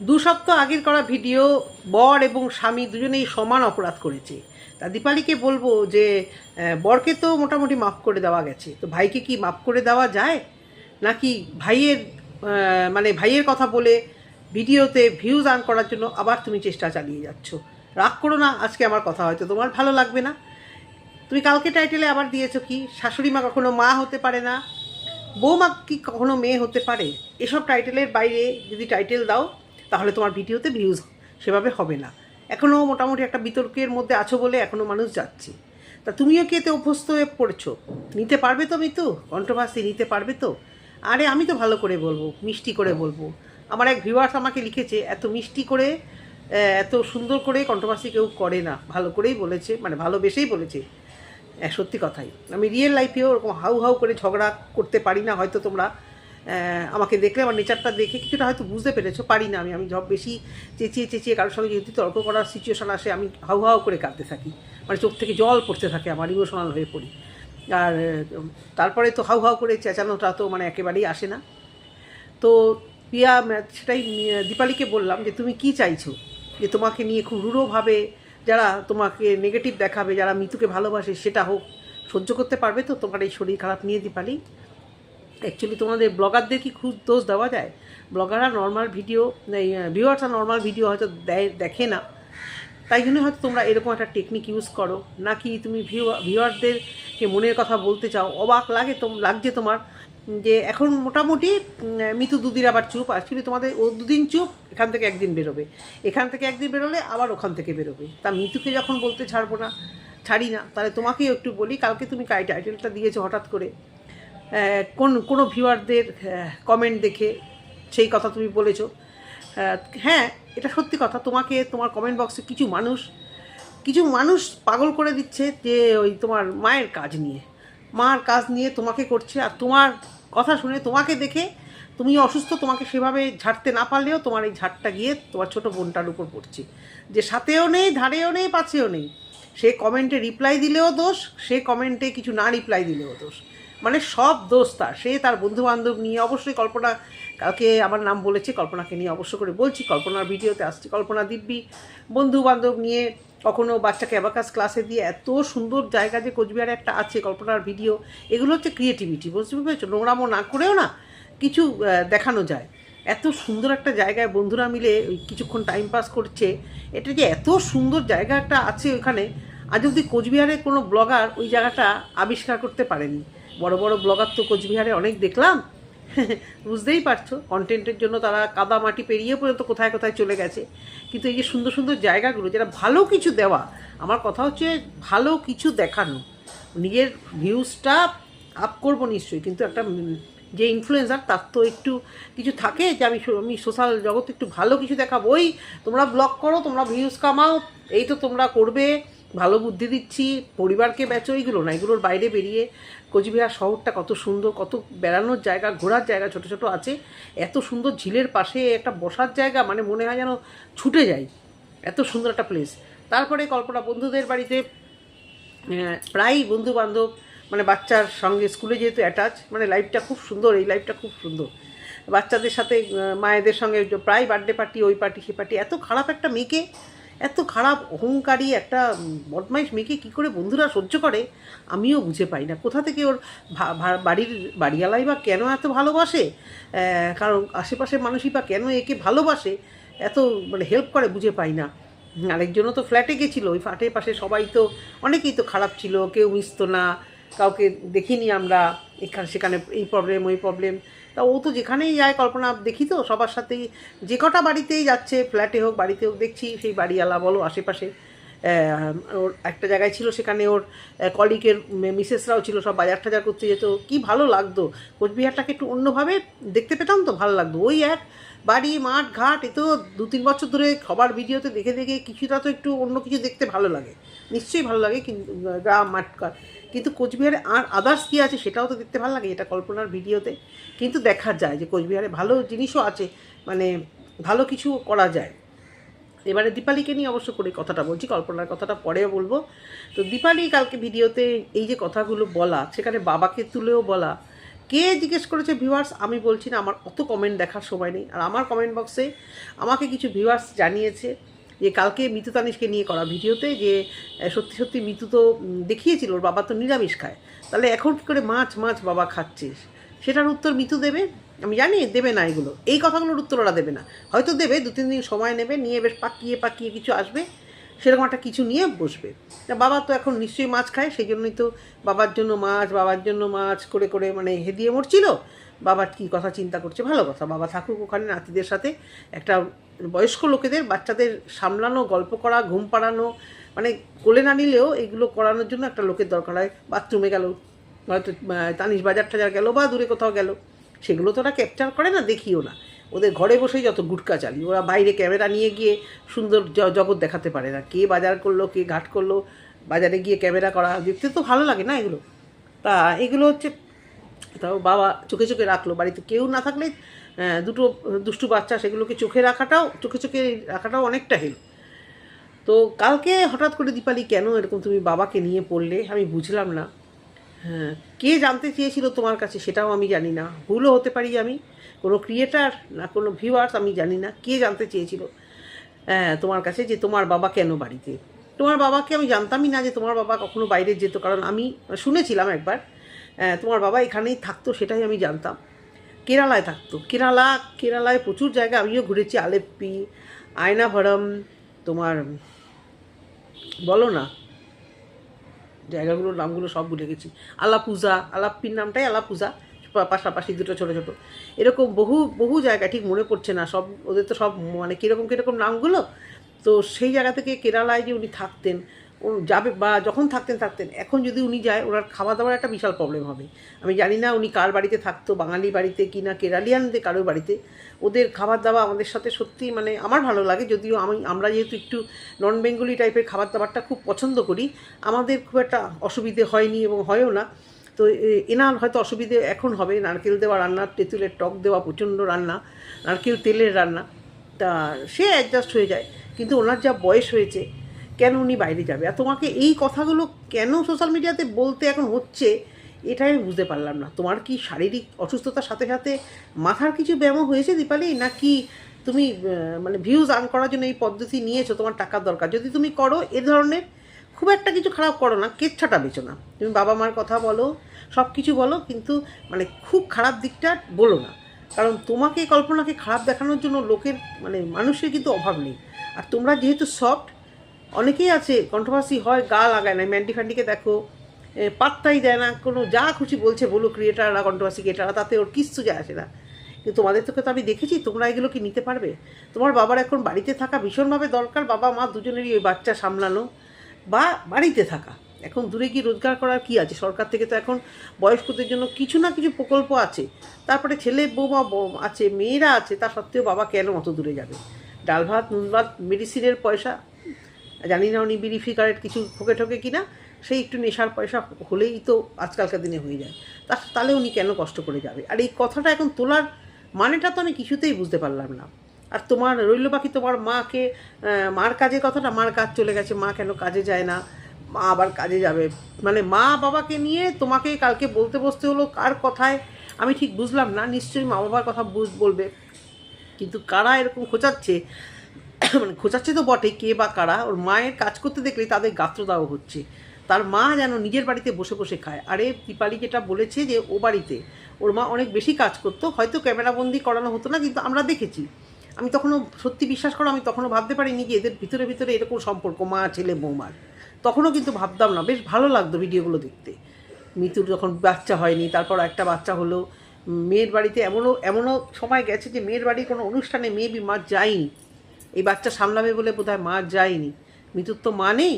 দু সপ্তাহ আগের করা ভিডিও বর এবং স্বামী দুজনেই সমান অপরাধ করেছে। তা দীপালিকে বলবো যে বরকে তো মোটামুটি মাফ করে দেওয়া গেছে, তো ভাইকে কি মাফ করে দেওয়া যায় নাকি ভাইয়ের মানে ভাইয়ের কথা বলে ভিডিওতে ভিউজ আর্ন করার জন্য আবার তুমি চেষ্টা চালিয়ে যাচ্ছ? রাগ করো না, আজকে আমার কথা হয়তো তোমার ভালো লাগবে না। তুমি কালকে টাইটেলে আবার দিয়েছো কি শাশুড়ি মা কখনো মা হতে পারে না, বৌমা কি কখনো মেয়ে হতে পারে? এসব টাইটেলের বাইরে যদি টাইটেল দাও তাহলে তোমার ভিডিওতে ভিউজ সেভাবে হবে না। এখনও মোটামুটি একটা বিতর্কের মধ্যে আছো বলে এখনও মানুষ যাচ্ছে। তা তুমিও কি এতে অভ্যস্ত হয়ে পড়েছো? নিতে পারবে তো মিতু? কন্ট্রোভার্সি নিতে পারবে তো? আরে আমি তো ভালো করে বলবো, মিষ্টি করে বলবো। আমার এক ভিউয়ার্স আমাকে লিখেছে, এত মিষ্টি করে এত সুন্দর করে কন্ট্রোভার্সি কেউ করে না, ভালো করেই বলেছে, মানে ভালোবেসেই বলেছে। সত্যি কথাই, আমি রিয়েল লাইফেও ওরকম হাউ হাউ করে ঝগড়া করতে পারি না। হয়তো তোমরা আমাকে দেখলে আমার নেচারটা দেখে কিছুটা হয়তো বুঝতে পেরেছো, পারি না আমি বেশি চেঁচিয়ে চেঁচিয়ে কারোর সঙ্গে যদি তর্ক করার সিচুয়েশান আসে আমি হাউ হাউ করে কাঁদতে থাকি, মানে চোখ থেকে জল পড়তে থাকে, আমার ইমোশনাল হয়ে পড়ি। আর তারপরে তো হাউ হাউ করে চেঁচানোটা তো মানে একেবারেই আসে না। তো প্রিয়া সেটাই দীপালিকে বললাম যে তুমি কি চাইছো, যে তোমাকে নিয়ে খুব রূঢ়ভাবে যারা তোমাকে নেগেটিভ দেখাবে, যারা মিতুকে ভালোবাসে, সেটা হোক, সহ্য করতে পারবে তো তোমার এই শরীর খারাপ নিয়ে দীপালি? অ্যাকচুয়ালি তোমাদের ব্লগারদের কি খুব দোষ দেওয়া যায়? ব্লগাররা নর্মাল ভিডিও, ভিউয়ার্সরা নর্মাল ভিডিও হয়তো দেখে না, তাই জন্য হয়তো তোমরা এরকম একটা টেকনিক ইউজ করো। নাকি তুমি ভিউয়ারদেরকে মনের কথা বলতে চাও? অবাক লাগছে তোমার যে এখন মোটামুটি মিতু দুদিন আবার চুপ। অ্যাকচুয়ালি তোমাদের ও দুদিন চুপ, এখান থেকে একদিন বেরোবে, এখান থেকে একদিন বেরোলে আবার ওখান থেকে বেরোবে। তা মিতুকে যখন বলতে ছাড়ি না, তাহলে তোমাকেও একটু বলি। কালকে তুমি টাইটেলটা দিয়েছো হঠাৎ করে কোনো ভিউয়ারদের কমেন্ট দেখে সেই কথা তুমি বলেছো। হ্যাঁ, এটা সত্যি কথা। তোমাকে তোমার কমেন্ট বক্সে কিছু মানুষ পাগল করে দিচ্ছে যে ওই তোমার মায়ের কাজ নিয়ে তোমাকে করছে। আর তোমার কথা শুনে, তোমাকে দেখে, তুমি অসুস্থ, তোমাকে সেভাবে ঝাড়তে না পারলেও তোমার এই ঝাড়টা গিয়ে তোমার ছোটো বোনটার উপর পড়ছে, যে সাথেও নেই, ধারেও নেই, পাশেও নেই। সে কমেন্টে রিপ্লাই দিলেও দোষ, সে কমেন্টে কিছু না রিপ্লাই দিলেও দোষ, মানে সব দোষ তার। সে তার বন্ধুবান্ধব নিয়ে, অবশ্যই কল্পনা কালকে আমার নাম বলেছে, কল্পনাকে নিয়ে অবশ্য করে বলছি, কল্পনার ভিডিওতে আসছি। কল্পনা দিব্যি বন্ধুবান্ধব নিয়ে, কখনো বাচ্চাকে অ্যাবাকাস ক্লাসে দিয়ে, এত সুন্দর জায়গা যে কোচবিহারে একটা আছে কল্পনার ভিডিও, এগুলো হচ্ছে ক্রিয়েটিভিটি, বুঝতে পেরেছো? নোংরামো না করেও না কিছু দেখানো যায়। এত সুন্দর একটা জায়গায় বন্ধুরা মিলে ওই কিছুক্ষণ টাইম পাস করছে, এটা যে এত সুন্দর জায়গা একটা আছে ওখানে, আজ অবধি কোচবিহারে কোনো ব্লগার ওই জায়গাটা আবিষ্কার করতে পারেনি। বড় বড় ব্লগার তো কোচবিহারে অনেক দেখলাম, বুঝতেই পারছো, কন্টেন্টের জন্য তারা কাদা মাটি পেরিয়ে পর্যন্ত কোথায় কোথায় চলে গেছে। কিন্তু এই যে সুন্দর সুন্দর জায়গাগুলো, যেটা ভালো কিছু দেওয়া, আমার কথা হচ্ছে ভালো কিছু দেখানো, নিজের ভিউজটা আপ করবো নিশ্চয়ই, কিন্তু একটা যে ইনফ্লুয়েন্সার তার তো একটু কিছু থাকে যে আমি সোশ্যাল জগতে একটু ভালো কিছু দেখাবো। ওই তোমরা ব্লগ করো, তোমরা ভিউজ কামাও, এই তো তোমরা করবে, ভালো বুদ্ধি দিচ্ছি, পরিবারকে বেচো, এইগুলো না। এগুলোর বাইরে বেরিয়ে কোচবিহার শহরটা কত সুন্দর, কত বেড়ানোর জায়গা, ঘোরার জায়গা ছোটো ছোটো আছে, এত সুন্দর ঝিলের পাশে একটা বসার জায়গা, মানে মনে হয় যেন ছুটে যাই, এত সুন্দর একটা প্লেস। তারপরে কল্পনা বন্ধুদের বাড়িতে প্রায়ই বন্ধু বান্ধব, মানে বাচ্চার সঙ্গে স্কুলে যেহেতু অ্যাটাচ, মানে লাইফটা খুব সুন্দর, এই লাইফটা খুব সুন্দর। বাচ্চাদের সাথে মায়েদের সঙ্গে প্রায় বার্থডে পার্টি, ওই পার্টি সে পার্টি। এত খারাপ একটা মেয়েকে, এত খারাপ অহংকারী একটা বদমাইশ মেয়েকে কী করে বন্ধুরা সহ্য করে আমিও বুঝে পাই না। কোথা থেকে ওর বাড়িওয়ালাই বা কেন এত ভালোবাসে, কারণ আশেপাশের মানুষই বা কেন একে ভালোবাসে, এত মানে হেল্প করে বুঝে পাই না। আরেকজনও তো ফ্ল্যাটে গেছিলো, ওই ফ্ল্যাটের পাশে সবাই তো অনেকেই তো খারাপ ছিল, কেউ মিশতো না, কাউকে দেখিনি আমরা, সেখানে এই প্রবলেম ওই প্রবলেম। তা ও তো যেখানেই যায় কল্পনা দেখি তো সবার সাথেই, যে কটা বাড়িতেই যাচ্ছে, ফ্ল্যাটে হোক বাড়িতে হোক, দেখছি সেই বাড়িওয়ালা বলো আশেপাশে, ওর একটা জায়গায় ছিল, সেখানে ওর কলিগের মিসেসরাও ছিল, সব বাজার টাজার করতে যেত, কি ভালো লাগতো। কোচবিহারটাকে একটু অন্যভাবে দেখতে পেতাম তো ভালো লাগতো। ওই এক বাড়ি, মাঠ, ঘাট, এ তো 2-3 বছর ধরে সবার ভিডিওতে দেখে দেখে কিছুটা তো একটু অন্য কিছু দেখতে ভালো লাগে, নিশ্চয়ই ভালো লাগে, কিন্তু গ্রাম মাঠঘাট। কিন্তু কোচবিহারে আর আদার্স কী আছে সেটাও তো দেখতে ভালো লাগে, এটা কল্পনার ভিডিওতে কিন্তু দেখা যায় যে কোচবিহারে ভালো জিনিসও আছে, মানে ভালো কিছু করা যায়। এবারে দীপালিকে নিয়ে অবশ্য করে কথাটা বলছি, কল্পনার কথাটা পরে বলবো। তো দীপালি কালকে ভিডিওতে এই যে কথাগুলো বলা, সেখানে বাবাকে তুলেও বলা, কে জিজ্ঞেস করেছে ভিউয়ার্স আমি বলছি না, আমার অত কমেন্ট দেখার সময় নেই। আর আমার কমেন্ট বক্সে আমাকে কিছু ভিউয়ার্স জানিয়েছে যে কালকে মিতু তানিশকে নিয়ে করা ভিডিওতে যে সত্যি সত্যি মিতু তো দেখিয়েছিল ওর বাবা তো নিরামিষ খায়, তাহলে এখন কী করে মাছ মাছ বাবা খাচ্ছিস, সেটার উত্তর মিতু দেবে। আমি জানি দেবে না, এগুলো এই কথাগুলোর উত্তর ওরা দেবে না, হয়তো দেবে 2-3 দিন সময় নেবে, নিয়ে বেশ পাকিয়ে পাকিয়ে কিছু আসবে, সেরকম একটা কিছু নিয়ে বসবে। বাবা তো এখন নিশ্চয়ই মাছ খায়, সেই জন্যই তো বাবার জন্য মাছ করে করে মানে হেদিয়ে মরছিল। বাবার কী কথা চিন্তা করছে, ভালো কথা, বাবা থাকুক ওখানে নাতিদের সাথে। একটা বয়স্ক লোকেদের বাচ্চাদের সামলানো, গল্প করা, ঘুম পাড়ানো, মানে কোলে না নিলেও এগুলো করানোর জন্য একটা লোকের দরকার হয়। বাথরুমে গেল, হয়তো তানিশ বাজার টাজার গেল বা দূরে কোথাও গেল, সেগুলো তো ওরা ক্যাপচার করে না, দেখিও না। ওদের ঘরে বসেই যত গুটকা চালি, ওরা বাইরে ক্যামেরা নিয়ে গিয়ে সুন্দর জগৎ দেখাতে পারে না। কে বাজার করলো, কে ঘাট করলো, বাজারে গিয়ে ক্যামেরা করা দেখতে তো ভালো লাগে না এগুলো। তা এগুলো হচ্ছে, তাও বাবা চোখে চোখে রাখলো, বাড়িতে কেউ না থাকলে দুটো দুষ্টু বাচ্চা, সেগুলোকে চোখে রাখাটাও অনেকটা হেল্প। তো কালকে হঠাৎ করে দীপালি কেন এরকম তুমি বাবাকে নিয়ে পড়লে আমি বুঝলাম না। হ্যাঁ, কে জানতে চেয়েছিল তোমার কাছে সেটাও আমি জানি না, ভুলও হতে পারি, আমি কোনো ক্রিয়েটার না কোনো ভিউয়ার্স আমি জানি না কে জানতে চেয়েছিল তোমার কাছে যে তোমার বাবা কেন বাড়িতে। তোমার বাবাকে আমি জানতামই না যে তোমার বাবা কখনো বাইরে যেত, কারণ আমি শুনেছিলাম একবার তোমার বাবা এখানেই থাকতো, সেটাই আমি জানতাম। কেরালায় থাকতো, কেরালায় প্রচুর জায়গা আমিও ঘুরেছি, আলেপ্পি, আয়নাভরম, তোমার বলো না জায়গাগুলোর নামগুলো সব ভুলে গেছি, আলাপ্পির নামটাই আলাপুজা, পাশাপাশি দুটো ছোটো ছোটো এরকম বহু বহু জায়গা, ঠিক মনে পড়ছে না সব, ওদের তো সব মানে কীরকম নামগুলো। তো সেই জায়গা থেকে কেরালায় যে উনি থাকতেন, ও যাবে বা যখন থাকতেন, এখন যদি উনি যায় ওনার খাওয়া দাওয়ার একটা বিশাল প্রবলেম হবে। আমি জানি না উনি কার বাড়িতে থাকতো, বাঙালি বাড়িতে কি না কেরালিয়ানদের কারোর বাড়িতে। ওদের খাবার দাবার আমাদের সাথে সত্যি মানে আমার ভালো লাগে, যদিও আমরা যেহেতু একটু নন বেঙ্গলি টাইপের খাবার দাবারটা খুব পছন্দ করি, আমাদের খুব একটা অসুবিধে হয়নি এবং হয়ও না। তো এনার হয়তো অসুবিধে এখন হবে, নারকেল দেওয়া রান্না, তেঁতুলের টক দেওয়া প্রচণ্ড রান্না, নারকেল তেলের রান্না, তা সে অ্যাডজাস্ট হয়ে যায়। কিন্তু ওনার যা বয়স হয়েছে, কেন উনি বাইরে যাবে? আর তোমাকে এই কথাগুলো কেন সোশ্যাল মিডিয়াতে বলতে এখন হচ্ছে, এটাই আমি বুঝতে পারলাম না। তোমার কি শারীরিক অসুস্থতার সাথে সাথে মাথার কিছু ব্যায়ামও হয়েছে দীপালি, নাকি তুমি মানে ভিউজ আর্ন করার জন্য এই পদ্ধতি নিয়েছো, তোমার টাকার দরকার? যদি তুমি করো এ ধরনের খুব একটা কিছু খারাপ করো না, কেচ্ছাটা বেচো না, তুমি বাবা মার কথা বলো, সব কিছু বলো, কিন্তু মানে খুব খারাপ দিকটা বলো না। কারণ তোমাকে কল্পনাকে খারাপ দেখানোর জন্য লোকের মানে মানুষের কিন্তু অভাব নেই। আর তোমরা যেহেতু সফট, অনেকেই আছে কন্ট্রোভার্সি হয় গা লাগায় না, ম্যান্ডি ফ্যান্ডিকে দেখো পাত্তাই দেয় না, কোনো যা খুশি বলছে বলো, ক্রিয়েটাররা কন্ট্রোভার্সি ক্রিয়েটাররা, তাতে ওর কিচ্ছু যায় আসে না। কিন্তু তোমাদের তোকে তো আমি দেখেছি, তোমরা এগুলো কি নিতে পারবে? তোমার বাবার এখন বাড়িতে থাকা ভীষণভাবে দরকার, বাবা মা দুজনেরই ওই বাচ্চা সামলানো বা বাড়িতে থাকা। এখন দূরে গিয়ে রোজগার করার কি আছে? সরকার থেকে তো এখন বয়স্কদের জন্য কিছু না কিছু প্রকল্প আছে, তারপরে ছেলে বৌমা আছে, মেয়েরা আছে, তা সত্ত্বেও বাবা কেন অত দূরে যাবে? ডাল ভাত নুন ভাত মেডিসিনের পয়সা, জানি না উনি বিড়ি সিগারেট কিছু ঠকে কিনা, সেই একটু নেশার পয়সা হলেই তো আজকালকার দিনে হয়ে যায়, তাহলে উনি কেন কষ্ট করে যাবে? আর এই কথাটা এখন তোলার মানেটা তো আমি কিছুতেই বুঝতে পারলাম না। আর তোমার রইল বাকি তোমার মাকে, মার কাজের কথাটা, মার কাজ চলে গেছে, মা কেন কাজে যায় না, মা আবার কাজে যাবে, মানে মা বাবাকে নিয়ে তোমাকে কালকে বলতে বসতে হলো কার কথায় আমি ঠিক বুঝলাম না। নিশ্চয়ই মা বাবার কথা বলবে, কিন্তু কারা এরকম খোঁচাচ্ছে, মানে খোঁচাচ্ছে তো বটে, কে বা কারা ওর মায়ের কাজ করতে দেখলেই তাদের গাত্রদাহ হচ্ছে। তার মা যেন নিজের বাড়িতে বসে বসে খায়। আরে দীপালি যেটা বলেছে যে ও বাড়িতে ওর মা অনেক বেশি কাজ করতো, হয়তো ক্যামেরাবন্দি করানো হতো না, কিন্তু আমরা দেখেছি। আমি তখনও সত্যি বিশ্বাস করো, আমি তখনও ভাবতে পারিনি যে এদের ভিতরে ভিতরে এরকম সম্পর্ক মা ছেলে বৌমার। তখনও কিন্তু ভাবতাম না, বেশ ভালো লাগতো ভিডিওগুলো দেখতে। মিতুর যখন বাচ্চা হয়নি, তারপর একটা বাচ্চা হলো, মেয়ের বাড়িতে এমনও সময় গেছে যে মেয়ের বাড়ির কোনো অনুষ্ঠানে মেবি মা যায়নি, এই বাচ্চা সামলাবে বলে বোধহয় মা যায়নি। মিতুর তো মা নেই,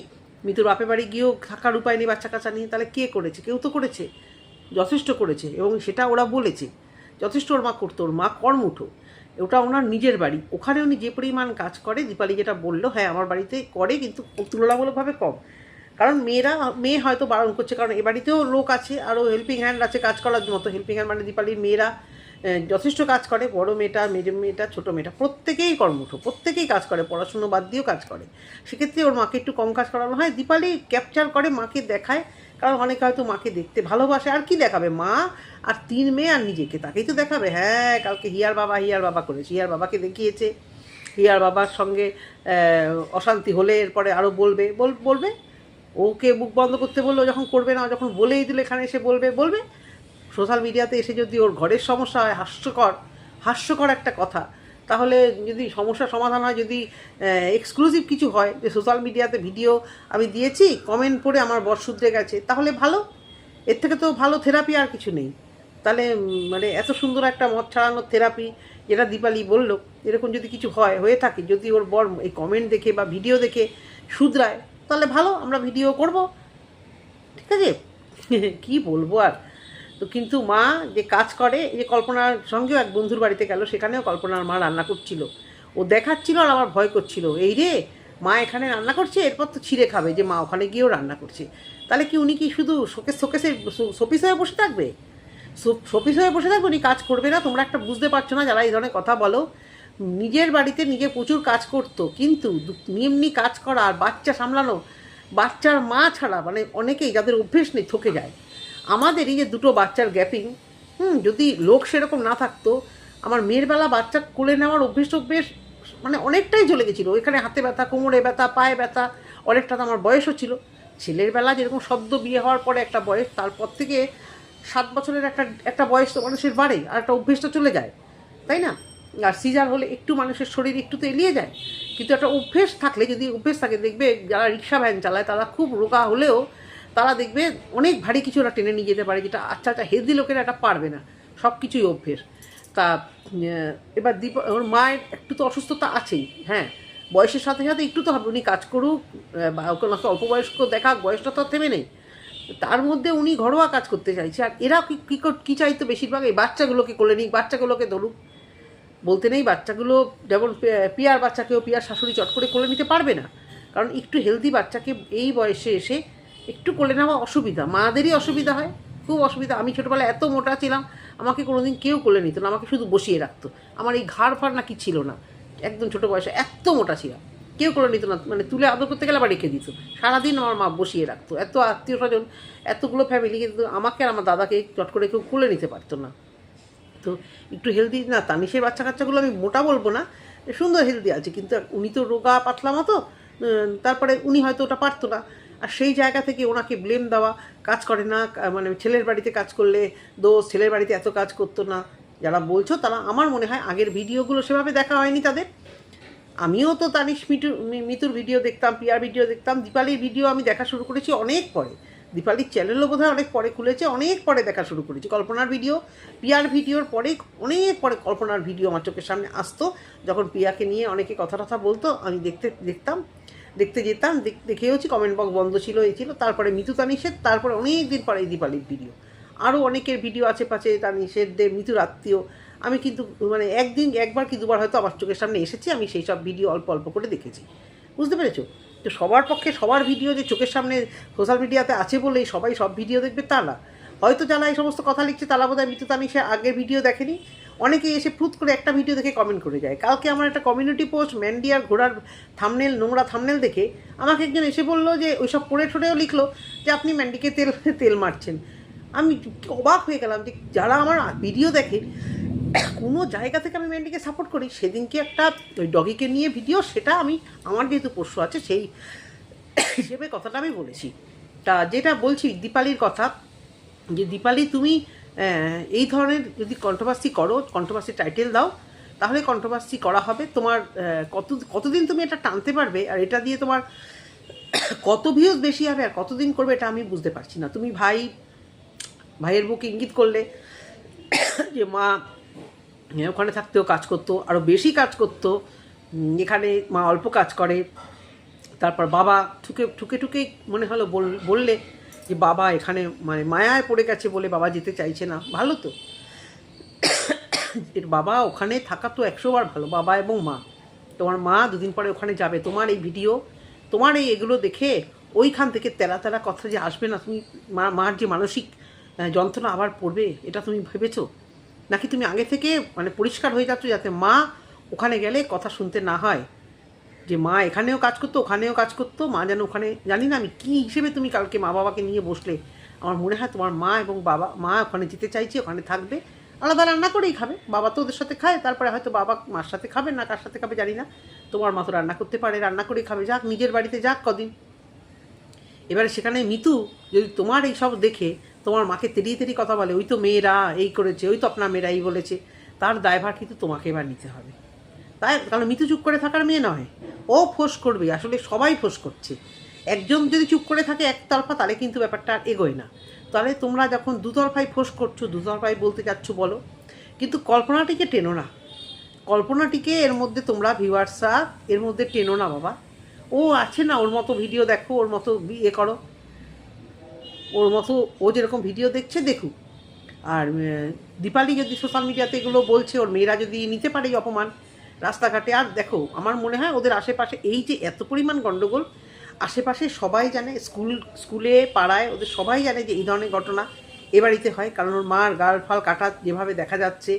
মিতুর বাপের বাড়ি গিয়েও থাকার উপায় নেই বাচ্চা কাচ্চা নিয়ে, তাহলে কে করেছে? কেউ তো করেছে, যথেষ্ট করেছে, এবং সেটা ওরা বলেছে যথেষ্ট ওর মা করতো, ওর মা কর্মুঠো, ওটা ওনার নিজের বাড়ি, ওখানে উনি যে পরিমাণ কাজ করে, দীপালি যেটা বললো, হ্যাঁ আমার বাড়িতে করে, কিন্তু তুলনামূলকভাবে কম। কারণ মেয়ে হয়তো বারণ করছে, কারণ এ বাড়িতেও লোক আছে, আরও হেল্পিং হ্যান্ড আছে কাজ করার মতো। হেল্পিং হ্যান্ড মানে দীপালির মেয়েরা যথেষ্ট কাজ করে, বড় মেয়েটা, মেজো মেয়েটা, ছোটো মেয়েটা, প্রত্যেকেই কর্মঠ, প্রত্যেকেই কাজ করে, পড়াশুনো বাদ দিয়েও কাজ করে। সেক্ষেত্রে ওর মাকে একটু কম কাজ করানো হয়। দীপালি ক্যাপচার করে, মাকে দেখায়, কারণ অনেকে হয়তো মাকে দেখতে ভালোবাসে। আর কি দেখাবে, মা আর 3 মেয়ে আর নিজেকে, তাকেই তো দেখাবে। হ্যাঁ, কালকে হিয়ার বাবা করেছে, হিয়ার বাবাকে দেখিয়েছে, হিয়ার বাবার সঙ্গে অশান্তি হলে এরপরে আরও বলবে। ওকে মুখ বন্ধ করতে বললো, যখন করবে না, যখন বলেই দিল এখানে এসে বলবে। সোশ্যাল মিডিয়াতে এসে যদি ওর ঘরের সমস্যা হয়, হাস্যকর একটা কথা, তাহলে যদি সমস্যার সমাধান হয়, যদি এক্সক্লুসিভ কিছু হয় যে সোশ্যাল মিডিয়াতে ভিডিও আমি দিয়েছি, কমেন্ট পড়ে আমার বর শুধরে গেছে, তাহলে ভালো। এর থেকে তো ভালো থেরাপি আর কিছু নেই। তাহলে মানে এত সুন্দর একটা মদ ছাড়ানোর থেরাপি যেটা দীপালি বললো, এরকম যদি কিছু হয়ে থাকে, যদি ওর বর এই কমেন্ট দেখে বা ভিডিও দেখে শুধরায়, তাহলে ভালো, আমরা ভিডিও করব, ঠিক আছে। কি বলবো আর। তো কিন্তু মা যে কাজ করে, এই যে কল্পনার সঙ্গেও এক বন্ধুর বাড়িতে গেল, সেখানেও কল্পনার মা রান্না করছিল, ও দেখাচ্ছিল আর আমার ভয় করছিল, এই রে মা এখানে রান্না করছে, এরপর তো ছিঁড়ে খাবে যে মা ওখানে গিয়েও রান্না করছে। তাহলে কি উনি কি শুধু শোপিস হয়ে বসে থাকবে? শোপিস হয়ে বসে থাকবে, উনি কাজ করবে না? তোমরা একটা বুঝতে পারছো না যারা এই ধরনের কথা বলো? নিজের বাড়িতে নিজে প্রচুর কাজ করতো, কিন্তু এমনি কাজ করা আর বাচ্চা সামলানো, বাচ্চার মা ছাড়া মানে অনেকেই যাদের অভ্যেস নেই ঠকে যায়। আমাদের এই যে 2টো বাচ্চার গ্যাপিং, যদি লোক সেরকম না থাকতো, আমার মেয়ের বেলা বাচ্চা কোলে নেওয়ার অভ্যেস মানে অনেকটাই চলে গেছিলো। এখানে হাতে ব্যথা, কোমরে ব্যথা, পায়ে ব্যথা, অনেকটা তো আমার বয়সও ছিল। ছেলের বেলা যেরকম সদ্য বিয়ে হওয়ার পরে একটা বয়স, তারপর থেকে 7 বছরের একটা বয়স তো মানুষের বাড়ে, আর একটা অভ্যেসটা চলে যায়, তাই না? আর সিজার হলে একটু মানুষের শরীর একটু তো এলিয়ে যায়, কিন্তু একটা অভ্যেস থাকলে, যদি অভ্যেস থাকে, দেখবে যারা রিক্সা ভ্যান চালায় তারা খুব রোগা হলেও তারা দেখবে অনেক ভারী কিছু ওরা টেনে নিয়ে যেতে পারে, যেটা আচ্ছা হেলদি লোকেরা এটা পারবে না। সব কিছুই অভ্যেস। তা এবার ওর মায়ের একটু তো অসুস্থতা আছেই, হ্যাঁ, বয়সের সাথে সাথে একটু তো হবে, উনি কাজ করুক বা ওকে অল্প বয়স্ক দেখাক, বয়সটা তো থেমে নেই, তার মধ্যে উনি ঘরোয়া কাজ করতে চাইছে। আর এরা কী চাইতো বেশিরভাগ, এই বাচ্চাগুলোকে কোলে নিক, বাচ্চাগুলোকে ধরুক। বলতে নেই, বাচ্চাগুলো যেমন পিয়ার বাচ্চাকেও পিয়ার শাশুড়ি চট করে কোলে নিতে পারবে না, কারণ একটু হেলদি বাচ্চাকে এই বয়সে এসে একটু কোলে নেওয়া অসুবিধা, মাদেরই অসুবিধা হয়, খুব অসুবিধা। আমি ছোটোবেলায় এত মোটা ছিলাম, আমাকে কোনোদিন কেউ কোলে নিত না, আমাকে শুধু বসিয়ে রাখতো। আমার এই ঘাড় ফাড় না কি ছিল না, একদম ছোটো বয়সে এত মোটা ছিলাম, কেউ কোলে নিত না, মানে তুলে আদর করতে গেলে আবার রেখে দিত, সারাদিন আমার মা বসিয়ে রাখতো। এত আত্মীয় স্বজন, এতগুলো ফ্যামিলি, কিন্তু আমাকে আর আমার দাদাকে চট করে কেউ কোলে নিতে পারতো না। তো একটু হেলদি না, তানিশের বাচ্চা কাচ্চাগুলো আমি মোটা বলবো না, সুন্দর হেলদি আছে, কিন্তু উনি তো রোগা পাতলা মতো, তারপরে উনি হয়তো ওটা পারতো না। আর সেই জায়গা থেকে ওনাকে ব্লেম দেওয়া, কাজ করে না, মানে ছেলের বাড়িতে কাজ করলে দোষ, ছেলের বাড়িতে এত কাজ করতো না, যারা বলছো তারা আমার মনে হয় আগের ভিডিওগুলো সেভাবে দেখা হয়নি তাদের। আমিও তো তানিশ মিতুর ভিডিও দেখতাম, পিয়ার ভিডিও দেখতাম, দীপালির ভিডিও আমি দেখা শুরু করেছি অনেক পরে, দীপালির চ্যানেলও বোধহয় অনেক পরে খুলেছে, অনেক পরে দেখা শুরু করেছি। কল্পনার ভিডিও, পিয়ার ভিডিওর পরে অনেক পরে কল্পনার ভিডিও আমার চোখের সামনে আসতো, যখন পিয়াকে নিয়ে অনেকে কথা বলতো, আমি দেখতে যেতাম, দেখেওছি, কমেন্ট বক্স বন্ধ ছিল, এই ছিল। তারপরে মিতু তানিশের, তারপরে অনেক দিন পরে দীপালির ভিডিও, আরও অনেকের ভিডিও আছে পাশে, তানিশের মিতুর আত্মীয়। আমি কিন্তু মানে একবার কি দুবার হয়তো আমার চোখের সামনে এসেছি, আমি সেই সব ভিডিও অল্প অল্প করে দেখেছি, বুঝতে পেরেছো? তো সবার পক্ষে সবার ভিডিও যে চোখের সামনে সোশ্যাল মিডিয়াতে আছে বলেই সবাই সব ভিডিও দেখবে তা না। হয়তো যারা এই সমস্ত কথা লিখছে তারা বোধহয় মিতু তানিশের আগের ভিডিও দেখেনি, অনেকেই এসে ফুট করে একটা ভিডিও দেখে কমেন্ট করে যায়। কালকে আমার একটা কমিউনিটি পোস্ট ম্যান্ডি আর ঘোড়ার থামনেল, নোংরা থামনেল দেখে আমাকে একজন এসে বললো যে ওইসব পড়ে ঠোড়েও লিখলো যে আপনি ম্যান্ডিকে তেল মারছেন। আমি অবাক হয়ে গেলাম যে যারা আমার ভিডিও দেখে, কোনো জায়গা থেকে আমি ম্যান্ডিকে সাপোর্ট করি। সেদিনকে একটা ওই ডগিকে নিয়ে ভিডিও, সেটা আমি আমার যেহেতু পোষ্য আছে সেই হিসেবে কথাটা আমি বলেছি। তা যেটা বলছি দীপালির কথা, যে দীপালি তুমি এই ধরনের যদি কন্ট্রোভার্সি করো, কন্ট্রোভার্সি টাইটেল দাও, তাহলে কন্ট্রোভার্সি করা হবে। তোমার কতদিন তুমি এটা টানতে পারবে, আর এটা দিয়ে তোমার কত ভিউজ বেশি হবে আর কতদিন করবে, এটা আমি বুঝতে পারছি না। তুমি ভাইয়ের বুকে ইঙ্গিত করলে যে মা ওখানে থাকতেও কাজ করতো, আরও বেশি কাজ করতো, এখানে মা অল্প কাজ করে। তারপর বাবা ঠুকে মনে হলো বললে যে বাবা এখানে মানে মায়ায় পড়ে গেছে বলে বাবা যেতে চাইছে না। ভালো তো, এর বাবা ওখানে থাকা তো 100 বার ভালো, বাবা এবং মা। তোমার মা দুদিন পরে ওখানে যাবে, তোমার এই ভিডিও, তোমার এগুলো দেখে ওইখান থেকে তেরা কথা যে আসবে না, তুমি মার যে মানসিক যন্ত্রণা আবার পড়বে, এটা তুমি ভেবেছো? নাকি তুমি আগে থেকে মানে পরিষ্কার হয়ে যাচ্ছ যাতে মা ওখানে গেলে কথা শুনতে না হয়, যে মা এখানেও কাজ করতো ওখানেও কাজ করতো, মা যেন ওখানে, জানি না আমি কী হিসেবে তুমি কালকে মা বাবাকে নিয়ে বসলে। আমার মনে হয় তোমার মা এবং বাবা, মা ওখানে যেতে চাইছে, ওখানে থাকবে, আলাদা রান্না করেই খাবে, বাবা তো ওদের সাথে খায়, তারপরে হয়তো বাবা মার সাথে খাবে না কার সাথে খাবে জানি না, তোমার মা তো রান্না করতে পারে, রান্না করেই খাবে, যাক নিজের বাড়িতে যাক কদিন। এবারে সেখানে মিতু যদি তোমার এই সব দেখে তোমার মাকে তেড়িয়ে তেড়িয়ে কথা বলে, ওই তো মেয়েরা এই করেছে, ওই তো আপনার মেয়েরা এই বলেছে, তার দায়ভার কিন্তু তোমাকে এবার নিতে হবে। তাই কারণ মিতু চুপ করে থাকার মেয়ে নয়, ও ফোঁস করবে, আসলে সবাই ফোঁস করছে। একজন যদি চুপ করে থাকে একতরফা, তাহলে কিন্তু ব্যাপারটা আর এগোয় না। তাহলে তোমরা যখন দুতরফাই ফোঁস করছো, দুতরফাই বলতে যাচ্ছ বলো, কিন্তু কল্পনাটিকে টেনো না, কল্পনাটিকে এর মধ্যে তোমরা ভিউয়ার্সরা এর মধ্যে টেনো না বাবা। ও আছে না, ওর মতো ভিডিও দেখো, ওর মতো ইয়ে করো, ওর মতো ও যেরকম ভিডিও দেখছে দেখুক। আর দীপালি যদি সোশ্যাল মিডিয়াতে এগুলো বলছে, ওর মেয়েরা যদি নিতে পারে এই অপমান রাস্তাঘাটে, আর দেখো আমার মনে হয় ওদের আশেপাশে এই যে এত পরিমাণ গণ্ডগোল, আশেপাশে সবাই জানে, স্কুলে পাড়ায় ওদের সবাই জানে যে এই ধরনের ঘটনা এ বাড়িতে হয়, কারণ ওর মার গাল ফাল কাটা যেভাবে দেখা যাচ্ছে,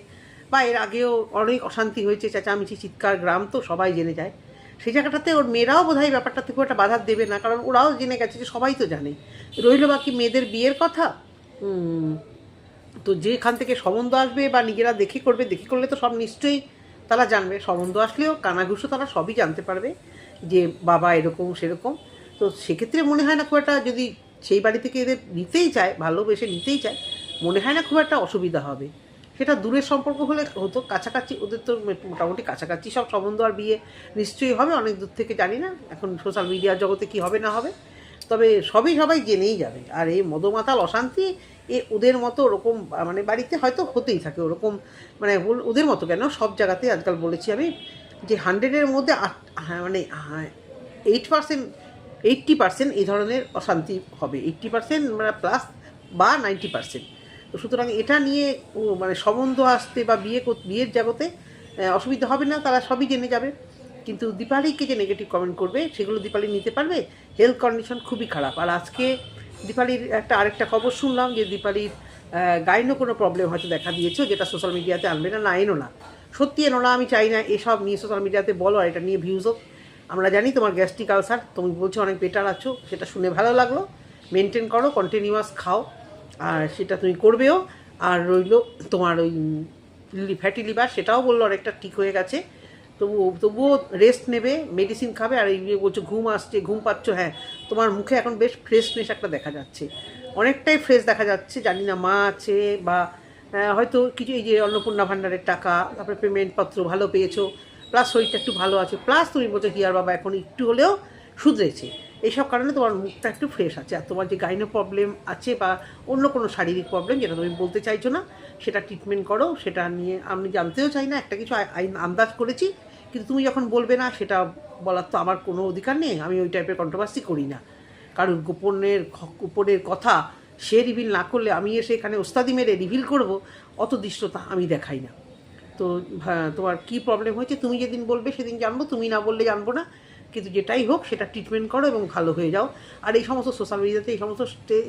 বা এর আগেও অনেক অশান্তি হয়েছে, চেঁচামেচি চিৎকার, গ্রাম তো সবাই জেনে যায়। সেই জায়গাটাতে ওর মেয়েরাও বোধহয় ব্যাপারটাতে খুব একটা বাধা দেবে না, কারণ ওরাও জেনে গেছে যে সবাই তো জানে। রইল বাকি মেয়েদের বিয়ের কথা, তো যেখান থেকে সম্বন্ধ আসবে বা নিজেরা দেখে করবে, দেখে করলে তো সব নিশ্চয়ই তারা জানবে, সম্বন্ধ আসলেও কানাঘুষো তারা সবই জানতে পারবে যে বাবা এরকম সেরকম। তো সেক্ষেত্রে মনে হয় না খুব একটা, যদি সেই বাড়ি থেকে এদের নিতেই চায়, ভালোবেসে নিতেই চায়, মনে হয় না খুব একটা অসুবিধা হবে। সেটা দূরের সম্পর্ক হলে হতো, কাছাকাছি ওদের তো মোটামুটি কাছাকাছি সব সম্বন্ধ, আর বিয়ে নিশ্চয়ই হবে, অনেক দূর থেকে জানি না এখন সোশ্যাল মিডিয়ার জগতে কী হবে না হবে, তবে সবাই জেনেই যাবে। আর এই মদমাতাল অশান্তি ওদের মতো ওরকম মানে বাড়িতে হয়তো হতেই থাকে ওরকম, মানে ওদের মতো কেন, সব জায়গাতে আজকাল বলেছি আমি যে 100-এর মধ্যে মানে 8%, 80% এই ধরনের অশান্তি হবে, 80% মানে প্লাস বা 90%। তো সুতরাং এটা নিয়ে মানে সম্বন্ধ আসতে বা বিয়ের জগতে অসুবিধা হবে না, তারা সবই জেনে যাবে। কিন্তু দীপালিকে যে নেগেটিভ কমেন্ট করবে সেগুলো দীপালি নিতে পারবে, হেলথ কন্ডিশন খুবই খারাপ। আর আজকে দীপালির আরেকটা খবর শুনলাম যে দীপালির গাইনো কোনো প্রবলেম হয়তো দেখা দিয়েছে, যেটা সোশ্যাল মিডিয়াতে আনবে না, এনো না, সত্যি এনো না, আমি চাই না এসব নিয়ে সোশ্যাল মিডিয়াতে বলো আর এটা নিয়ে ভিউজ হোক। আমরা জানি তোমার গ্যাস্ট্রিক আলসার, তুমি বলছো অনেক বেটার আছো, সেটা শুনে ভালো লাগলো, মেনটেন করো, কন্টিনিউয়াস খাও, আর সেটা তুমি করবেও। আর রইল তোমার ওই ফ্যাটি লিভার, সেটাও বললো অনেকটা ঠিক হয়ে গেছে, তবুও রেস্ট নেবে, মেডিসিন খাবে। আর এই বলছো ঘুম আসছে, ঘুম পাচ্ছ, হ্যাঁ তোমার মুখে এখন বেশ ফ্রেশনেস একটা দেখা যাচ্ছে, অনেকটাই ফ্রেশ দেখা যাচ্ছে, জানি না মা আছে বা হয়তো কিছু এই যে অন্নপূর্ণা ভাণ্ডারের টাকা, তারপরে পেমেন্টপত্র ভালো পেয়েছো, প্লাস শরীরটা একটু ভালো আছে, প্লাস তুমি বলছো হিয়ার বাবা এখন একটু হলেও শুধরেছে, এইসব কারণে তোমার মুখটা একটু ফ্রেশ আছে। আর তোমার যে গাইনো প্রবলেম আছে বা অন্য কোনো শারীরিক প্রবলেম যেটা তুমি বলতে চাইছো না, সেটা ট্রিটমেন্ট করো, সেটা নিয়ে আমি জানতেও চাই না, একটা কিছু আন্দাজ করেছি, কিন্তু তুমি যখন বলবে না সেটা বলার তো আমার কোনো অধিকার নেই, আমি ওই টাইপের কন্ট্রোভার্সি করি না, কারণ গোপনের কথা সে রিভিল না করলে আমি এসে এখানে ওস্তাদি মেরে রিভিল করব, অত দৃষ্টতা আমি দেখাই না। তো তোমার কী প্রবলেম হয়েছে তুমি যেদিন বলবে সেদিন জানবো, তুমি না বললে জানবো না, কিন্তু যেটাই হোক সেটা ট্রিটমেন্ট করো এবং ভালো হয়ে যাও। আর এই সমস্ত সোশ্যাল মিডিয়াতে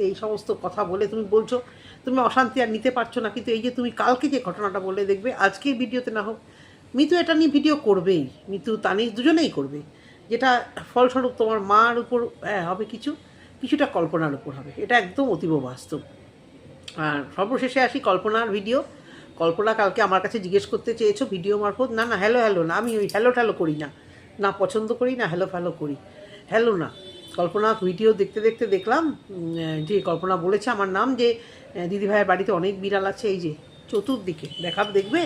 এই সমস্ত কথা বলে তুমি বলছো তুমি অশান্তি আর নিতে পারছো না, কিন্তু এই যে তুমি কালকে যে ঘটনাটা বলে দেখবে, আজকের ভিডিওতে না হোক, মিতু এটা নিয়ে ভিডিও করবেই, মিতু তানিশ দুজনেই করবে, যেটা ফলস্বরূপ তোমার মার উপর হবে, কিছুটা কল্পনার উপর হবে, এটা একদম অতীব বাস্তব। আর সর্বশেষে আসি কল্পনার ভিডিও। কল্পনা কালকে আমার কাছে জিজ্ঞেস করতে চেয়েছো ভিডিও মারফত, না হ্যালো না, আমি ওই হ্যালো করি না, না পছন্দ করি, না হ্যালো করি, হ্যালো না। কল্পনা ভিডিও দেখতে দেখলাম যে কল্পনা বলেছে আমার নাম, যে দিদিভাইয়ের বাড়িতে অনেক বিড়াল আছে, এই যে চতুর্দিকে দেখবে,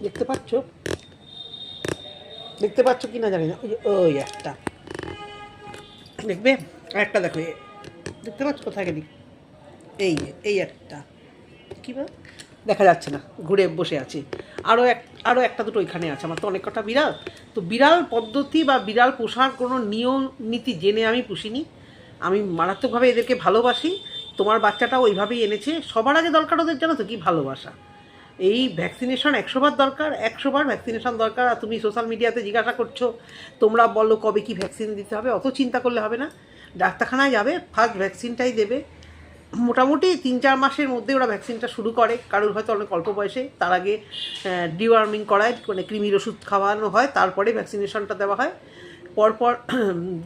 দেখতে পাচ্ছ কি না জানি না, ওই একটা দেখবে, একটা দেখো, দেখতে পাচ্ছ কোথায় গেলি, এই একটা কী বল দেখা যাচ্ছে না, ঘুরে বসে আছে, আরও একটা দুটো ওইখানে আছে, আমার তো অনেক কটা বিড়াল। তো বিড়াল পদ্ধতি বা বিড়াল পোষার কোনো নিয়ম নীতি জেনে আমি পুষিনি, আমি মারাত্মকভাবে এদেরকে ভালোবাসি, তোমার বাচ্চাটাও ওইভাবেই এনেছে। সবার আগে দরকার ওদের, জানো তো কি, ভালোবাসা। এই ভ্যাকসিনেশন 100বার দরকার, 100বার ভ্যাকসিনেশন দরকার। আর তুমি সোশ্যাল মিডিয়াতে জিজ্ঞাসা করছো তোমরা বলো কবে কি ভ্যাকসিন দিতে হবে, অত চিন্তা করলে হবে না, ডাক্তারখানায় যাবে, ফার্স্ট ভ্যাকসিনটাই দেবে, মোটামুটি 3-4 মাসের মধ্যে ওরা ভ্যাকসিনটা শুরু করে, কারোর হয়তো অনেক অল্প বয়সে। তার আগে ডিওয়ার্মিং করায়, মানে কৃমির ওষুধ খাওয়ানো হয়, তারপরে ভ্যাকসিনেশনটা দেওয়া হয়। পরপর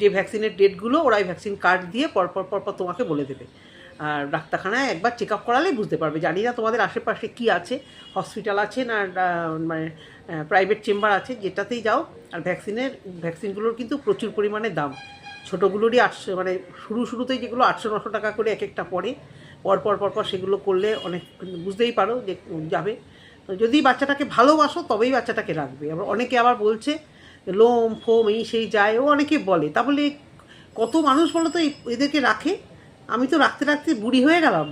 যে ভ্যাকসিনের ডেটগুলো ওরাই ভ্যাকসিন কার্ড দিয়ে পরপর তোমাকে বলে দেবে। আর ডাক্তারখানায় একবার চেক আপ করালেই বুঝতে পারবে। জানি না তোমাদের আশেপাশে কি আছে, হসপিটাল আছে না মানে প্রাইভেট চেম্বার আছে, যেটাতেই যাও। আর ভ্যাকসিনগুলোর কিন্তু প্রচুর পরিমাণে দাম। ছোটোগুলোরই 800, মানে শুরুতেই যেগুলো 800-900 টাকা করে এক একটা পড়ে। পরপর সেগুলো করলে অনেক বুঝতেই পারো যে যাবে। যদি বাচ্চাটাকে ভালোবাসো তবেই বাচ্চাটাকে রাখবে। আবার অনেকে আবার বলছে লোম ফোম এই সেই যায়, ও অনেকে বলে। তা বলে কত মানুষ বলো তো এদেরকে রাখে। আমি তো রাখতে রাখতে বুড়ি হয়ে গেলাম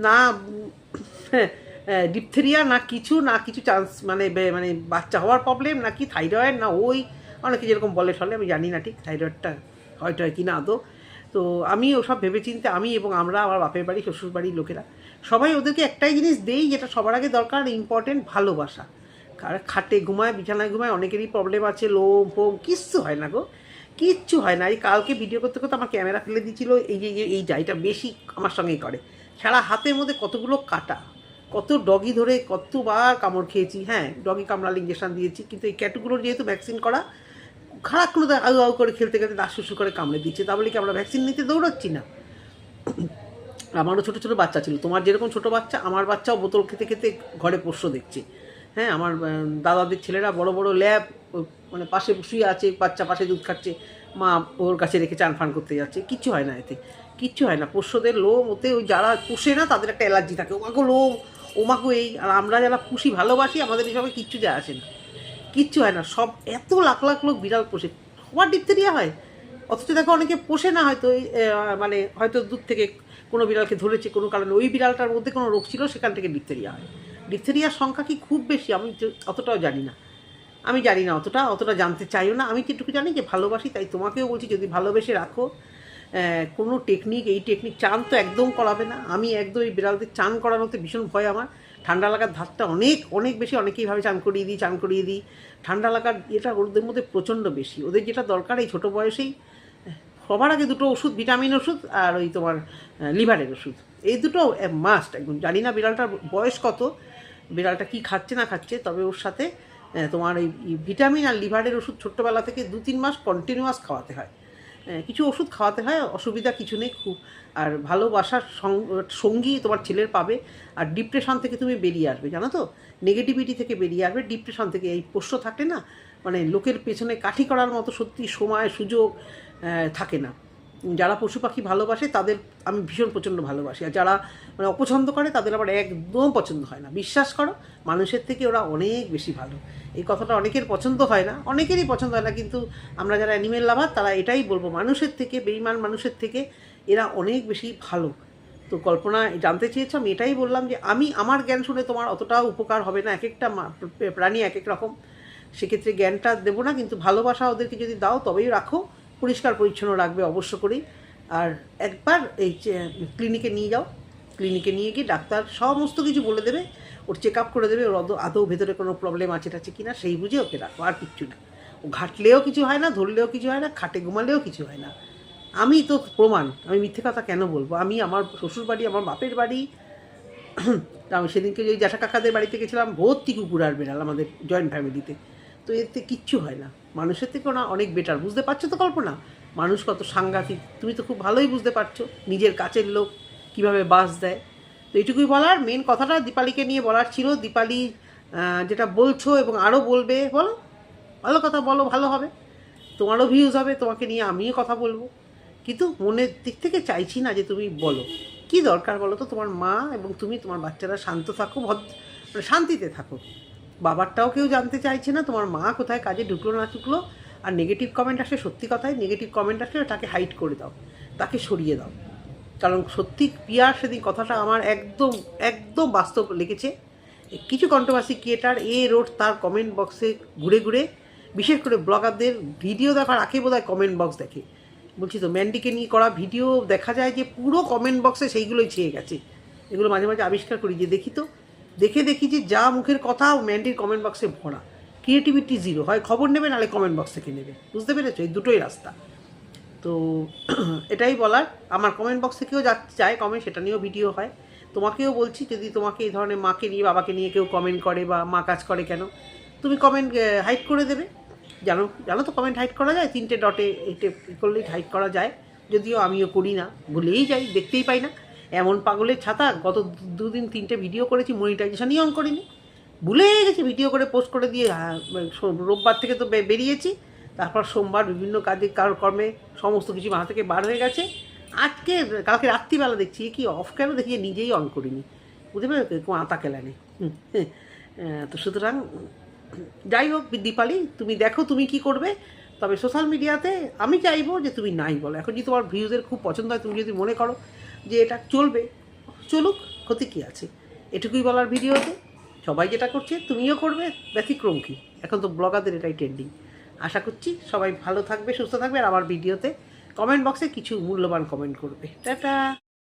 না। ডিপথেরিয়া না কিছু চান্স, মানে মানে বাচ্চা হওয়ার প্রবলেম নাকি থাইরয়েড না ওই অনেকে যেরকম বলে ফলে, আমি জানি না ঠিক থাইরয়েডটা হয় কি না আদৌ। তো আমি ওসব ভেবেচিন্তে আমি এবং আমরা আমার বাপের বাড়ি শ্বশুর বাড়ির লোকেরা সবাই ওদেরকে একটাই জিনিস দেই, যেটা সবার আগে দরকার, ইম্পর্টেন্ট, ভালোবাসা। খাটে ঘুমায়, বিছানায় ঘুমায়, অনেকেরই প্রবলেম আছে, লোম ফোম, কিচ্ছু হয় না গো, কিচ্ছু হয় না। এই কালকে ভিডিও করতে করতে আমার ক্যামেরা ফেলে দিয়েছিল, এই এটা বেশি আমার সঙ্গেই করে। সারা হাতের মধ্যে কতগুলো কাটা, কত ডগি ধরে কতবার কামড় খেয়েছি। হ্যাঁ, ডগি কামড়াল ইঞ্জেকশন দিয়েছি, কিন্তু এই ক্যাটগুলোর যেহেতু ভ্যাকসিন করা, খারাপ কোনো আউ করে খেলতে খেলতে দাঁত শুশু করে কামড়ে দিচ্ছে। তা বলে কি আমরা ভ্যাকসিন নিতে দৌড়াচ্ছি না? আমারও ছোটো ছোটো বাচ্চা ছিল, তোমার যেরকম ছোটো বাচ্চা, আমার বাচ্চাও বোতল খেতে খেতে ঘরে পোষ্য দেখছে। হ্যাঁ, আমার দাদাদের ছেলেরা বড় বড় ল্যাব, মানে পাশে শুয়ে আছে, বাচ্চা পাশে দুধ খাচ্ছে, মা ওর কাছে রেখে চান ফান করতে যাচ্ছে। কিচ্ছু হয় না এতে, কিচ্ছু হয় না। পোষ্যদের লোম ওতে, ওই যারা পুষে না তাদের একটা অ্যালার্জি থাকে, ওমাকে লোম, ওমাকে এই। আর আমরা যারা পুষি ভালোবাসি, আমাদের এসবে কিচ্ছু যায় আসে না, কিচ্ছু হয় না। সব এত লাখ লাখ লোক বিড়াল পোষে, সবার ডিপথেরিয়া হয়। অথচ দেখো অনেকে পোষে না, হয়তো মানে হয়তো দূর থেকে কোনো বিড়ালকে ধরেছে কোনো কারণে, ওই বিড়ালটার মধ্যে কোনো রোগ ছিল, সেখান থেকে ডিপথেরিয়া হয়। ডিপথেরিয়ার সংখ্যা কি খুব বেশি? আমি অতটাও জানি না, অতটা জানতে চাইও না। আমি যেটুকু জানি যে ভালোবাসি, তাই তোমাকেও বলছি যদি ভালোবেসে রাখো, কোনো টেকনিক, এই টেকনিক, চান তো একদম করাবে না। আমি একদম এই বিড়ালদের চান করানোতে ভীষণ ভয় আমার। ঠান্ডা লাগার ধাতটা অনেক বেশি, অনেকেই ভাবে চান করিয়ে দিই। ঠান্ডা লাগার এটা ওদের মধ্যে প্রচণ্ড বেশি। ওদের যেটা দরকার এই ছোটো বয়সেই সবার আগে দুটো ওষুধ, ভিটামিন ওষুধ আর ওই তোমার লিভারের ওষুধ, এই দুটো মাস্ট একদম। জানি না বিড়ালটার বয়স কত, বিড়ালটা কি খাচ্ছে না খাচ্ছে, তবে ওর সাথে তোমার এই ভিটামিন আর লিভারের ওষুধ ছোট্টবেলা থেকে 2-3 মাস কন্টিনিউয়াস খাওয়াতে হয়। কিছু ওষুধ খাওয়াতে হয়, অসুবিধা কিছু নেই খুব। আর ভালোবাসার সঙ্গী তোমার ছেলের পাবে। আর ডিপ্রেশন থেকে তুমি বেরিয়ে আসবে, জানো তো, নেগেটিভিটি থেকে বেরিয়ে আসবে, ডিপ্রেশন থেকে। এই পোষ্য থাকে না, মানে লোকের পেছনে কাঠি করার মতো সত্যি সময় সুযোগ থাকে না। যারা পশু পাখি ভালোবাসে তাদের আমি ভীষণ প্রচণ্ড ভালোবাসি, আর যারা মানে অপছন্দ করে তাদের আবার একদম পছন্দ হয় না। বিশ্বাস করো, মানুষের থেকে ওরা অনেক বেশি ভালো। এই কথাটা অনেকের পছন্দ হয় না, অনেকেরই পছন্দ হয় না, কিন্তু আমরা যারা অ্যানিমেল লাভার তারা এটাই বলবো, মানুষের থেকে, বেঈমান মানুষের থেকে এরা অনেক বেশি ভালো। তো কল্পনা জানতে চেয়েছো, আমি এটাই বললাম যে আমার জ্ঞান শুনে তোমার অতটাও উপকার হবে না, এক একটা প্রাণী এক এক রকম, সেক্ষেত্রে জ্ঞানটা দেবো না। কিন্তু ভালোবাসা ওদেরকে যদি দাও তবেই রাখো, পরিষ্কার পরিচ্ছন্ন রাখবে অবশ্য করেই। আর একবার এই ক্লিনিকে নিয়ে যাও, ক্লিনিকে নিয়ে গিয়ে ডাক্তার সমস্ত কিছু বলে দেবে, ওর চেক আপ করে দেবে, ওর আদৌ ভেতরে কোনো প্রবলেম আছে কিনা সেই বুঝে ওকে রাখো, আর কিচ্ছু না। ও ঘাটলেও কিছু হয় না, ধরলেও কিছু হয় না, খাটে ঘুমালেও কিছু হয় না। আমি তো প্রমাণ, আমি মিথ্যে কথা কেন বলবো? আমি আমার শ্বশুর বাড়ি, আমার বাপের বাড়ি, আমি সেদিনকে ওই জ্যাঠা কাকাদের বাড়িতে গেছিলাম, ভর্তি কুকুর আর বেড়াল আমাদের জয়েন্ট ফ্যামিলিতে। তো এতে কিচ্ছু হয় না, মানুষের থেকেও না অনেক বেটার। বুঝতে পারছো তো কল্পনা, মানুষ কত সাংঘাতিক, তুমি তো খুব ভালোই বুঝতে পারছো, নিজের কাছের লোক কীভাবে বাস দেয়। তো এইটুকুই বলার, মেন কথাটা দীপালিকে নিয়ে বলার ছিল। দীপালি যেটা বলছো এবং আরও বলবে, বলো, ভালো কথা বলো, ভালো হবে, তোমারও ভিউজ হবে, তোমাকে নিয়ে আমিও কথা বলবো। কিন্তু মনের দিক থেকে চাইছি না যে তুমি বলো কি দরকার, বলো তো। তোমার মা এবং তুমি, তোমার বাচ্চারা শান্ত থাকো, মানে শান্তিতে থাকো। বাবারটাও কেউ জানতে চাইছে না তোমার মা কোথায় কাজে ঢুকলো না ঢুকলো। আর নেগেটিভ কমেন্ট আসলে, সত্যি কথাই নেগেটিভ কমেন্ট আসলে তাকে হাইড করে দাও, তাকে সরিয়ে দাও। কারণ সত্যি পিয়ার সেদিন কথাটা আমার একদম একদম বাস্তব লেগেছে। কিছু কন্ট্রোভার্সি ক্রিয়েটার রোড তার কমেন্ট বক্সে ঘুরে ঘুরে, বিশেষ করে ব্লগারদের ভিডিও দেখার আগে বোধহয় কমেন্ট বক্স দেখে। বলছি তো, ম্যান্ডিকে নিয়ে করা ভিডিও দেখা যায় যে পুরো কমেন্ট বক্সে সেইগুলোই ছেয়ে গেছে। এগুলো মাঝে মাঝে আবিষ্কার করি যে দেখি তো, দেখি যে যা মুখের কথা ম্যান্ডির কমেন্ট বক্সে ভরা, ক্রিয়েটিভিটি জিরো। হয় খবর নেবে, নাহলে কমেন্ট বক্স থেকে নেবে। বুঝতে পেরেছো? এই দুটোই রাস্তা। তো এটাই বলার। আমার কমেন্ট বক্স থেকেও যায় কমেন্ট, সেটা নিয়েও ভিডিও হয়। তোমাকেও বলছি, যদি তোমাকে এই ধরনের মাকে নিয়ে বাবাকে নিয়ে কেউ কমেন্ট করে বা মা কাজ করে কেন, তুমি কমেন্ট হাইড করে দেবে। জানো জানো তো কমেন্ট হাইড করা যায়, 3টে ডটে এইটে করলেই হাইড করা যায়। যদিও আমিও করি না, ভুলেই যাই, দেখতেই পাই না। এমন পাগলের ছাতা, গত 2 দিন 3টে ভিডিও করেছি, মনিটাইজেশনই অন করিনি, ভুলে গেছি ভিডিও করে পোস্ট করে দিয়ে। রোববার থেকে তো বেরিয়েছি, তারপর সোমবার বিভিন্ন কাজে কর্মে সমস্ত কিছু মাথা থেকে বার হয়ে গেছে। আজকে কালকে রাত্রিবেলা দেখছি কি অফ কেন দেখি, নিজেই অন করিনি, বুঝতে পারো আতা কেলানে। তো সুতরাং যাই হোক দীপালি, তুমি দেখো তুমি কি করবে। তবে সোশ্যাল মিডিয়াতে আমি চাইবো যে তুমি নাই বলো। এখন যদি তোমার ভিউজের খুব পছন্দ হয়, তুমি যদি মনে করো যে এটা চলবে, চলুক, ক্ষতি কী আছে, এটুকুই বলার ভিডিওতে। সবাই যেটা করছে তুমিও করবে, ব্যতিক্রম কী? এখন তো ব্লগারদের এটাই ট্রেন্ডিং। আশা করছি সবাই ভালো থাকবে, সুস্থ থাকবে, আর আমার ভিডিওতে কমেন্ট বক্সে কিছু মূল্যবান কমেন্ট করবে। টাটা।